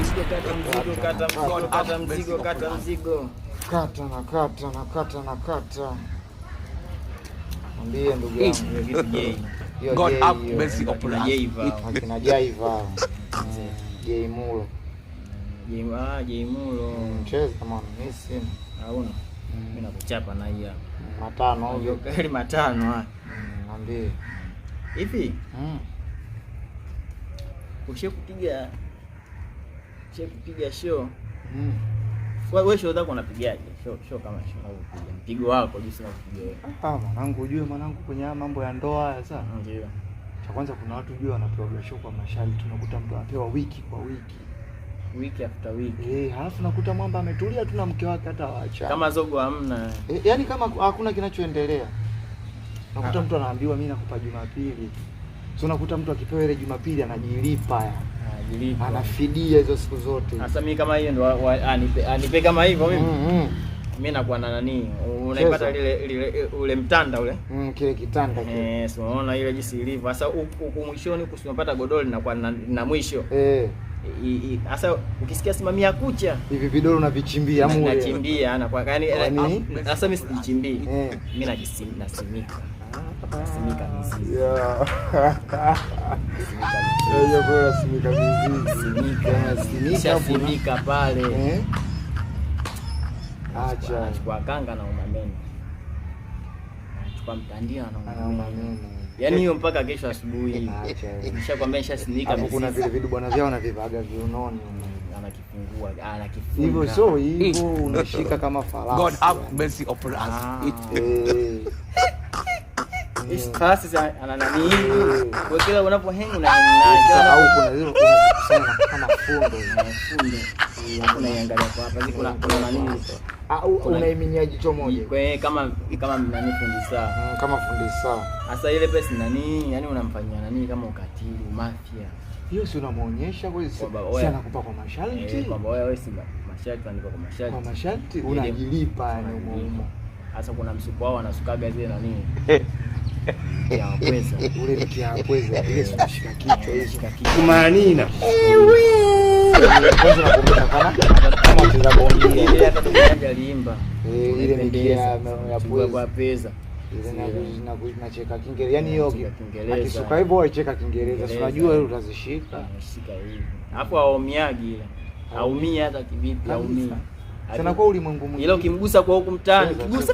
mzigo, kata mzigo, kata mzigo, kata mzigo. Nakata. Mwambie ndugu yangu. God have mercy upon us. Akina Jaiva. Jai Mulo. Jai Mulo. Mcheza mwana, mimi sina. Hauna. Mimi nakuchapa na hii hapa. Matano hiyo. Kali matano. Mwambie. Hivi? Ushakupiga show. Wewe show zako unapigaje? Show kama show unapiga. Mpigo wako jinsi unapiga. Mwanangu ujue kwenye mambo ya ndoa haya sasa. Ndio. Cha kwanza kuna watu ujue wanapewa show kwa masharti. Tunakuta mtu anapewa wiki kwa wiki. Wiki after week. Halafu nakuta mwamba ametulia tu na mke wake hata waacha. Kama zogo hamna. Yaani kama hakuna kinachoendelea. Nakuta mtu anaambiwa mimi nakupa Jumapili. So nakuta mtu akipewa ile Jumapili anajilipa ya. Anafidia hizo siku zote. Sasa mimi kama hiyo ndo anipe kama hivyo mimi. Mimi nakuwa na nani? Unaipata ule mtanda ule. Kile kitanda kile. So unaona ile jinsi ilivyo. Sasa huko mwishoni kusinopata godoli na kwa na mwisho. Sasa ukisikia simamia kucha hivi vidole unavichimbia mule. Nachimbia na kwa yani sasa mimi sijichimbii. Mimi nasimika. Simika mizizi. Hiyo bora simika mizizi. Simika pale. Acha. Chukua kanga na umameni. Chukua mtandio na umameni. Yaani hiyo mpaka kesho asubuhi. Nishakwambia nishasimika mizizi. Hapo kuna vile vidu bwana vyao na vivaga viunoni. Anakifungua. Hivyo so hivyo unashika kama farasi. God have mercy upon us. Sasa ana nani? Kwa kila unapohenga au kuna zile kama fundo. Unaiangalia kwa hapa kuna nani? Au unaiminia jicho moja. Kwa kama nani fundi saa. Kama fundi saa. Sasa ile pesa nani? Yaani unamfanyia nani kama ukatili, mafia. Hiyo si unamuonyesha wewe si anakupa kwa masharti. Kwamba wewe si masharti anakupa kwa masharti. Kwa masharti unajilipa yani umo. Sasa kuna msuko wao anasukaga zile nani? Ya pweza. Ule ni ya pweza. Ile shika kichwa hizo. Kumanina. Kwanza nakumbuka kama mcheza bondia. Ile hata tunaja aliimba. Ile ni ya pweza. Ile nacheka Kiingereza. Yaani hiyo akisuka hivyo aicheka Kiingereza. Si unajua wewe utazishika. Shika hivi. Hapo haumiagi ile. Haumii hata kivipi haumii. Sana kwa ulimwengu mwingine. Ile ukimgusa kwa huku mtaani, ukigusa